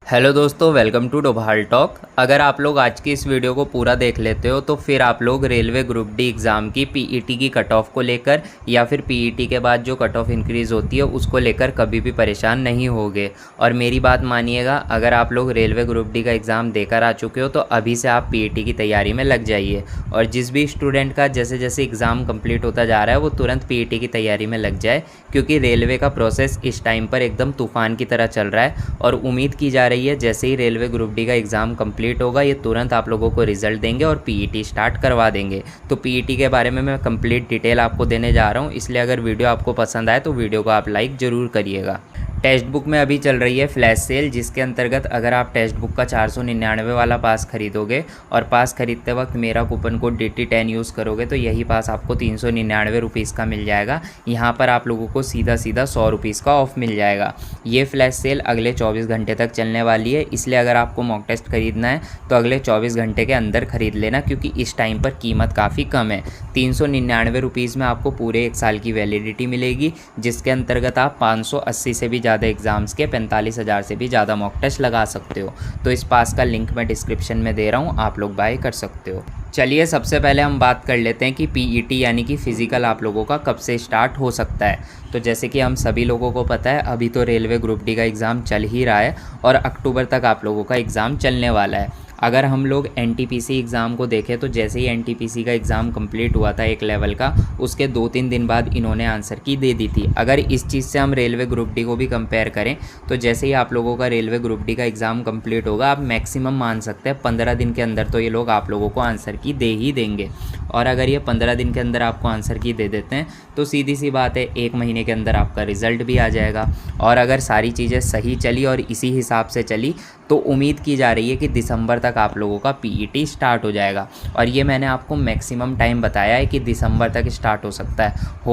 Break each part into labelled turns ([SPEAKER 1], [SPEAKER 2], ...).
[SPEAKER 1] Hello दोस्तों, welcome to Doval talk. अगर आप लोग आज की इस वीडियो को पूरा देख लेते हो तो फिर आप लोग रेलवे ग्रुप डी एग्ज़ाम की पीईटी की कट ऑफ को लेकर या फिर पीईटी के बाद जो कट ऑफ इंक्रीज़ होती है उसको लेकर कभी भी परेशान नहीं होगे। और मेरी बात मानिएगा, अगर आप लोग रेलवे ग्रुप डी का एग्ज़ाम देकर आ चुके हो तो अभी से आप पीईटी की तैयारी में लग जाइए। और जिस भी स्टूडेंट का जैसे जैसे एग्ज़ाम कंप्लीट होता जा रहा है वो तुरंत पीईटी की तैयारी में लग जाए, क्योंकि रेलवे का प्रोसेस इस टाइम पर एकदम तूफ़ान की तरह चल रहा है। और उम्मीद की जा रही है जैसे ही रेलवे ग्रुप डी का एग्ज़ाम कंप्लीट होगा ये तुरंत आप लोगों को रिजल्ट देंगे और पीईटी स्टार्ट करवा देंगे। तो पीईटी के बारे में मैं कंप्लीट डिटेल आपको देने जा रहा हूँ, इसलिए अगर वीडियो आपको पसंद आए तो वीडियो को आप लाइक ज़रूर करिएगा। टेक्स्ट बुक में अभी चल रही है फ्लैश सेल, जिसके अंतर्गत अगर आप टेक्स्ट बुक का 499 वाला पास खरीदोगे और पास खरीदते वक्त मेरा कूपन कोड DT10 यूज़ करोगे तो यही पास आपको 399 रुपीज़ का मिल जाएगा। यहाँ पर आप लोगों को सीधा सीधा 100 रुपीज़ का ऑफ मिल जाएगा। ये फ्लैश सेल अगले 24 घंटे तक चलने वाली है, इसलिए अगर आपको मॉक टेस्ट खरीदना है तो अगले 24 घंटे के अंदर ख़रीद लेना, क्योंकि इस टाइम पर कीमत काफ़ी कम है। 399 रुपीज़ में आपको पूरे 1 साल की वैलिडिटी मिलेगी, जिसके अंतर्गत आप 580 से भी ज़्यादा एग्ज़ाम्स के 45,000 से भी ज़्यादा मॉक टेस्ट लगा सकते हो। तो इस पास का लिंक मैं डिस्क्रिप्शन में दे रहा हूँ, आप लोग बाय कर सकते हो। चलिए सबसे पहले हम बात कर लेते हैं कि पीईटी यानी कि फ़िज़िकल आप लोगों का कब से स्टार्ट हो सकता है। तो जैसे कि हम सभी लोगों को पता है, अभी तो रेलवे ग्रुप डी का एग्ज़ाम चल ही रहा है और अक्टूबर तक आप लोगों का एग्ज़ाम चलने वाला है। अगर हम लोग एनटीपीसी एग्ज़ाम को देखें तो जैसे ही एनटीपीसी का एग्ज़ाम कंप्लीट हुआ था एक लेवल का, उसके 2-3 दिन बाद इन्होंने आंसर की दे दी थी। अगर इस चीज़ से हम रेलवे ग्रुप डी को भी कंपेयर करें तो जैसे ही आप लोगों का रेलवे ग्रुप डी का एग्ज़ाम कंप्लीट होगा, आप मैक्सिमम मान सकते हैं 15 दिन के अंदर तो ये लोग आप लोगों को आंसर की दे ही देंगे। और अगर ये 15 दिन के अंदर आपको आंसर की दे देते हैं तो सीधी सी बात है 1 महीने के अंदर आपका रिज़ल्ट भी आ जाएगा। और अगर सारी चीज़ें सही चली और इसी हिसाब से चली तो उम्मीद की जा रही है कि दिसंबर तक आप लोगों का पीईटी स्टार्ट हो जाएगा। और ये मैंने आपको मैक्सिमम टाइम बताया है कि दिसंबर तक स्टार्ट हो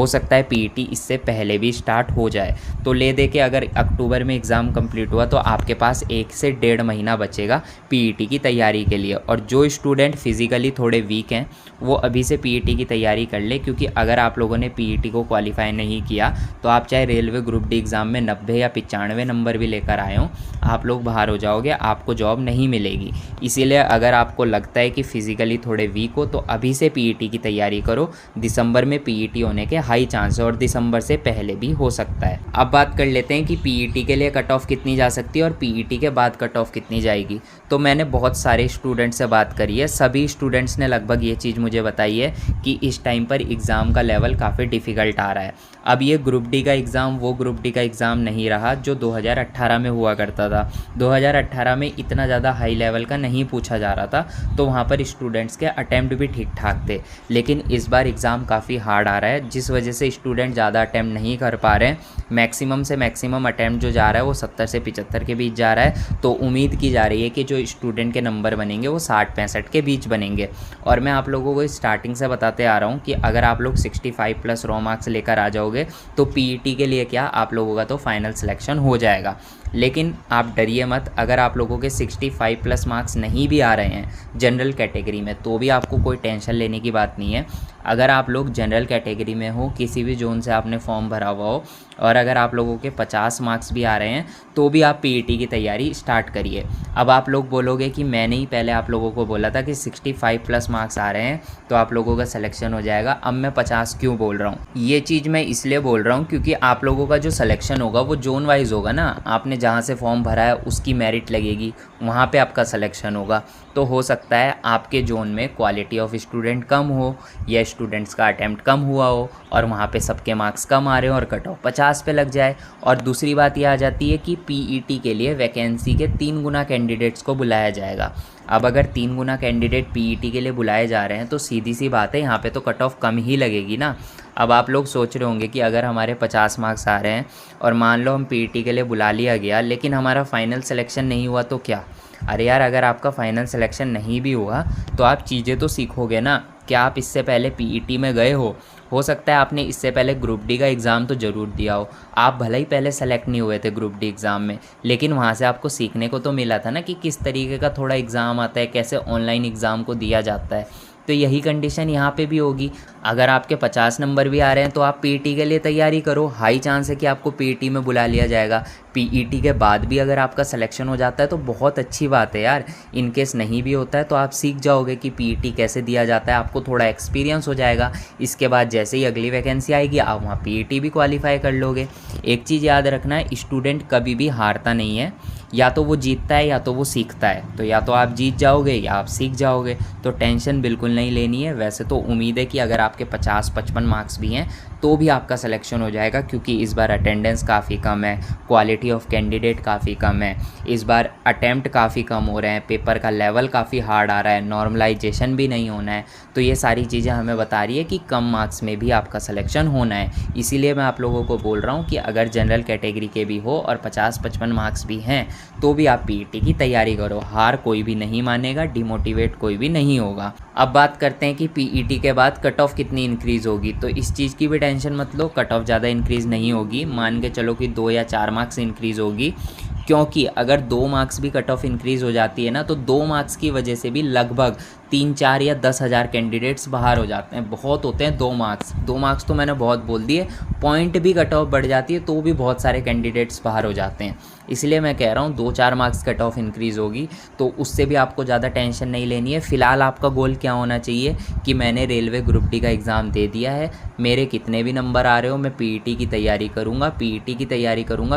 [SPEAKER 1] सकता है पीईटी इससे पहले भी स्टार्ट हो जाए। तो ले दे के अगर अक्टूबर में एग्ज़ाम कंप्लीट हुआ तो आपके पास 1 से 1.5 महीना बचेगा पीईटी की तैयारी के लिए। और जो स्टूडेंट फिज़िकली थोड़े वीक हैं वो अभी से पीईटी की तैयारी कर ले, क्योंकि अगर आप लोगों ने पीईटी को क्वालिफाई नहीं किया तो आप चाहे रेलवे ग्रुप डी एग्ज़ाम में 90 या 95 नंबर भी लेकर आए हों, आप लोग बाहर हो जाओगे, आपको जॉब नहीं मिलेगी। इसीलिए अगर आपको लगता है कि फ़िज़िकली थोड़े वीक हो तो अभी से पीईटी की तैयारी करो। दिसंबर में पीईटी होने के हाई चांस है और दिसंबर से पहले भी हो सकता है। अब बात कर लेते हैं कि पीईटी के लिए कट ऑफ कितनी जा सकती है और पीईटी के बाद कट ऑफ कितनी जाएगी। तो मैंने बहुत सारे स्टूडेंट से बात करी है, सभी स्टूडेंट्स ने लगभग ये चीज़ मुझे बताई है कि इस टाइम पर एग्ज़ाम का लेवल काफ़ी डिफ़िकल्ट आ रहा है। अब ये ग्रुप डी का एग्ज़ाम वो ग्रुप डी का एग्ज़ाम नहीं रहा जो 2018 में हुआ करता था। 2018 में इतना ज़्यादा हाई लेवल का नहीं पूछा जा रहा था, तो वहाँ पर स्टूडेंट्स के अटैम्प्ट भी ठीक ठाक थे। लेकिन इस बार एग्ज़ाम काफ़ी हार्ड आ रहा है, जिस वजह से स्टूडेंट ज़्यादा अटैम्प्ट नहीं कर पा रहे हैं। मैक्सिमम से मैक्सिमम अटैम्प्ट जो जा रहा है वो 70 से 75 के बीच जा रहा है। तो उम्मीद की जा रही है कि जो स्टूडेंट के नंबर बनेंगे वो 60-65 के बीच बनेंगे। और मैं आप लोगों को स्टार्टिंग से बताते आ रहा हूँ कि अगर आप लोग 65 प्लस रॉ मार्क्स लेकर आ जाओगे तो पीईटी के लिए क्या, आप लोगों का तो फाइनल सिलेक्शन हो जाएगा। लेकिन आप डरिए मत, अगर आप लोगों के 65 प्लस मार्क्स नहीं भी आ रहे हैं जनरल कैटेगरी में तो भी आपको कोई टेंशन लेने की बात नहीं है। अगर आप लोग जनरल कैटेगरी में हो, किसी भी जोन से आपने फॉर्म भरा हुआ हो और अगर आप लोगों के 50 मार्क्स भी आ रहे हैं तो भी आप पीईटी की तैयारी स्टार्ट करिए। अब आप लोग बोलोगे कि मैंने ही पहले आप लोगों को बोला था कि 65 प्लस मार्क्स आ रहे हैं तो आप लोगों का सिलेक्शन हो जाएगा, अब मैं 50 क्यों बोल रहा हूँ। ये चीज़ मैं इसलिए बोल रहा हूँ क्योंकि आप लोगों का जो सिलेक्शन होगा वो जोन वाइज होगा ना। आपने जहाँ से फॉर्म भरा है उसकी मेरिट लगेगी, वहाँ पे आपका सिलेक्शन होगा। तो हो सकता है आपके जोन में क्वालिटी ऑफ स्टूडेंट कम हो या स्टूडेंट्स का अटैम्प्ट कम हुआ हो और वहाँ पे सबके मार्क्स कम आ रहे हो और कट ऑफ 50 पे लग जाए। और दूसरी बात ये आ जाती है कि पीईटी के लिए वैकेंसी के 3 गुना कैंडिडेट्स को बुलाया जाएगा। अब अगर 3 गुना कैंडिडेट पीईटी के लिए बुलाए जा रहे हैं तो सीधी सी बात है यहाँ पे तो कट ऑफ कम ही लगेगी ना। अब आप लोग सोच रहे होंगे कि अगर हमारे 50 मार्क्स आ रहे हैं और मान लो हम पीईटी के लिए बुला लिया गया लेकिन हमारा फाइनल सिलेक्शन नहीं हुआ तो क्या। अरे यार, अगर आपका फाइनल सिलेक्शन नहीं भी हुआ तो आप चीज़ें तो सीखोगे ना। क्या आप इससे पहले पीईटी में गए हो सकता है आपने इससे पहले ग्रुप डी का एग्ज़ाम तो ज़रूर दिया हो। आप भले ही पहले सेलेक्ट नहीं हुए थे ग्रुप डी एग्ज़ाम में, लेकिन वहाँ से आपको सीखने को तो मिला था ना कि किस तरीके का थोड़ा एग्ज़ाम आता है, कैसे ऑनलाइन एग्ज़ाम को दिया जाता है। तो यही कंडीशन यहाँ पे भी होगी। अगर आपके 50 नंबर भी आ रहे हैं तो आप पीईटी के लिए तैयारी करो, हाई चांस है कि आपको पीईटी में बुला लिया जाएगा। पीईटी के बाद भी अगर आपका सिलेक्शन हो जाता है तो बहुत अच्छी बात है यार। इन केस नहीं भी होता है तो आप सीख जाओगे कि पीईटी कैसे दिया जाता है, आपको थोड़ा एक्सपीरियंस हो जाएगा। इसके बाद जैसे ही अगली वैकेंसी आएगी आप वहाँ पीईटी भी क्वालिफाई कर लोगे। एक चीज़ याद रखना है, स्टूडेंट कभी भी हारता नहीं है, या तो वो जीतता है या तो वो सीखता है। तो या तो आप जीत जाओगे या आप सीख जाओगे, तो टेंशन बिल्कुल नहीं लेनी है। वैसे तो उम्मीद है कि अगर आपके 50-55 मार्क्स भी हैं तो भी आपका सिलेक्शन हो जाएगा, क्योंकि इस बार अटेंडेंस काफ़ी कम है, क्वालिटी ऑफ कैंडिडेट काफ़ी कम है, इस बार अटैम्प्ट काफ़ी कम हो रहे हैं, पेपर का लेवल काफ़ी हार्ड आ रहा है, नॉर्मलाइजेशन भी नहीं होना है। तो ये सारी चीज़ें हमें बता रही है कि कम मार्क्स में भी आपका सिलेक्शन होना है। इसीलिए मैं आप लोगों को बोल रहा हूँ कि अगर जनरल कैटेगरी के भी हो और 50-55 मार्क्स भी हैं तो भी आप पीईटी की तैयारी करो। हार कोई भी नहीं मानेगा, डिमोटिवेट कोई भी नहीं होगा। अब बात करते हैं कि पीईटी के बाद कट ऑफ कितनी इंक्रीज़ होगी। तो इस चीज़ की भी टेंशन मत लो, कट ऑफ ज़्यादा इंक्रीज़ नहीं होगी। मान के चलो कि 2 या 4 मार्क्स इंक्रीज़ होगी, क्योंकि अगर 2 मार्क्स भी कट ऑफ इंक्रीज़ हो जाती है ना तो 2 मार्क्स की वजह से भी लगभग 3-4 या 10,000 कैंडिडेट्स बाहर हो जाते हैं। बहुत होते हैं 2 मार्क्स तो मैंने बहुत बोल दिए। पॉइंट भी कट ऑफ बढ़ जाती है तो भी बहुत सारे कैंडिडेट्स बाहर हो जाते हैं। इसलिए मैं कह रहा हूँ 2-4 मार्क्स कट ऑफ इंक्रीज़ होगी तो उससे भी आपको ज़्यादा टेंशन नहीं लेनी है। फ़िलहाल आपका गोल क्या होना चाहिए कि मैंने रेलवे ग्रुप डी का एग्ज़ाम दे दिया है, मेरे कितने भी नंबर आ रहे हो मैं पीईटी की तैयारी करूँगा,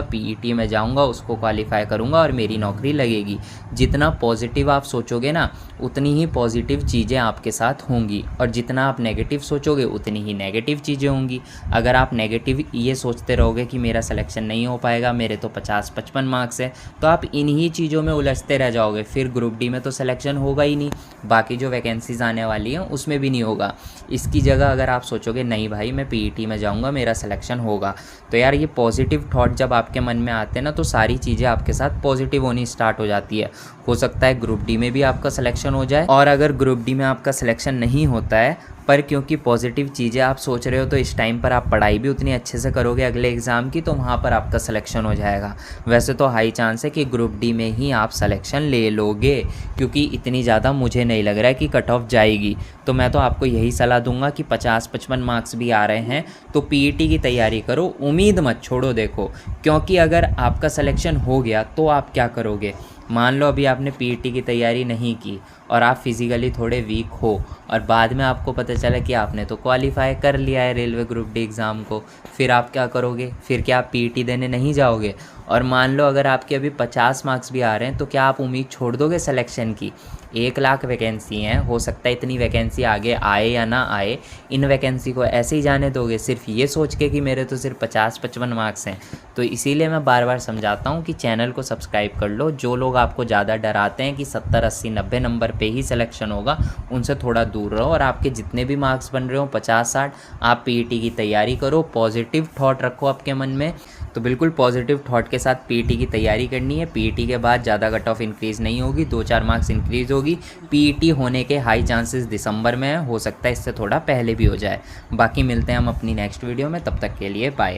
[SPEAKER 1] पीईटी में जाऊँगा, उसको क्वालिफाई करूँगा और मेरी नौकरी लगेगी। जितना पॉजिटिव आप सोचोगे ना उतनी ही पॉजिटिव चीज़ें आपके साथ होंगी, और जितना आप नेगेटिव सोचोगे उतनी ही नेगेटिव चीज़ें होंगी। अगर आप नेगेटिव ये सोचते रहोगे कि मेरा सिलेक्शन नहीं हो पाएगा, मेरे तो 50-55 मार्क्स है, तो आप इन्हीं चीज़ों में उलझते रह जाओगे। फिर ग्रुप डी में तो सिलेक्शन होगा ही नहीं, बाकी जो वैकेंसीज़ आने वाली हैं उसमें भी नहीं होगा। इसकी जगह अगर आप सोचोगे नहीं भाई मैं पीईटी में जाऊँगा, मेरा सिलेक्शन होगा, तो यार ये पॉजिटिव थॉट जब आपके मन में आते हैं ना तो सारी चीज़ें आपके साथ पॉजिटिव होनी स्टार्ट हो जाती है। हो सकता है ग्रुप डी में भी आपका सिलेक्शन हो जाए, और अगर ग्रुप डी में आपका सिलेक्शन नहीं होता है पर क्योंकि पॉजिटिव चीज़ें आप सोच रहे हो तो इस टाइम पर आप पढ़ाई भी उतनी अच्छे से करोगे अगले एग्ज़ाम की, तो वहाँ पर आपका सिलेक्शन हो जाएगा। वैसे तो हाई चांस है कि ग्रुप डी में ही आप सिलेक्शन ले लोगे, क्योंकि इतनी ज़्यादा मुझे नहीं लग रहा है कि कट ऑफ जाएगी। तो मैं तो आपको यही सलाह दूंगा कि 50-55 मार्क्स भी आ रहे हैं तो पीईटी की तैयारी करो, उम्मीद मत छोड़ो। देखो, क्योंकि अगर आपका सिलेक्शन हो गया तो आप क्या करोगे। मान लो अभी आपने पीईटी की तैयारी नहीं की और आप फिज़िकली थोड़े वीक हो और बाद में आपको पता चला कि आपने तो क्वालिफाई कर लिया है रेलवे ग्रुप डी एग्ज़ाम को, फिर आप क्या करोगे। फिर क्या आप पीईटी देने नहीं जाओगे। और मान लो अगर आपके अभी 50 मार्क्स भी आ रहे हैं तो क्या आप उम्मीद छोड़ दोगे सिलेक्शन की। 1 लाख वैकेंसी हैं, हो सकता है इतनी वैकेंसी आगे आए या ना आए, इन वैकेंसी को ऐसे ही जाने दोगे सिर्फ ये सोच के कि मेरे तो सिर्फ 50-55 मार्क्स हैं। तो इसीलिए मैं बार बार समझाता हूँ कि चैनल को सब्सक्राइब कर लो। जो लोग आपको ज़्यादा डराते हैं कि 70, 80, 90 नंबर पे ही सिलेक्शन होगा, उनसे थोड़ा दूर रहो और आपके जितने भी मार्क्स बन रहे हो 50-60, आप पीईटी की तैयारी करो। पॉजिटिव थॉट रखो आपके मन में। तो बिल्कुल पॉजिटिव थॉट के साथ पीईटी की तैयारी करनी है। पीईटी के बाद ज़्यादा कट ऑफ इंक्रीज़ नहीं होगी, 2-4 मार्क्स इंक्रीज़ होगी। पीईटी होने के हाई चांसेस दिसंबर में है, हो सकता है इससे थोड़ा पहले भी हो जाए। बाकी मिलते हैं हम अपनी नेक्स्ट वीडियो में, तब तक के लिए बाय।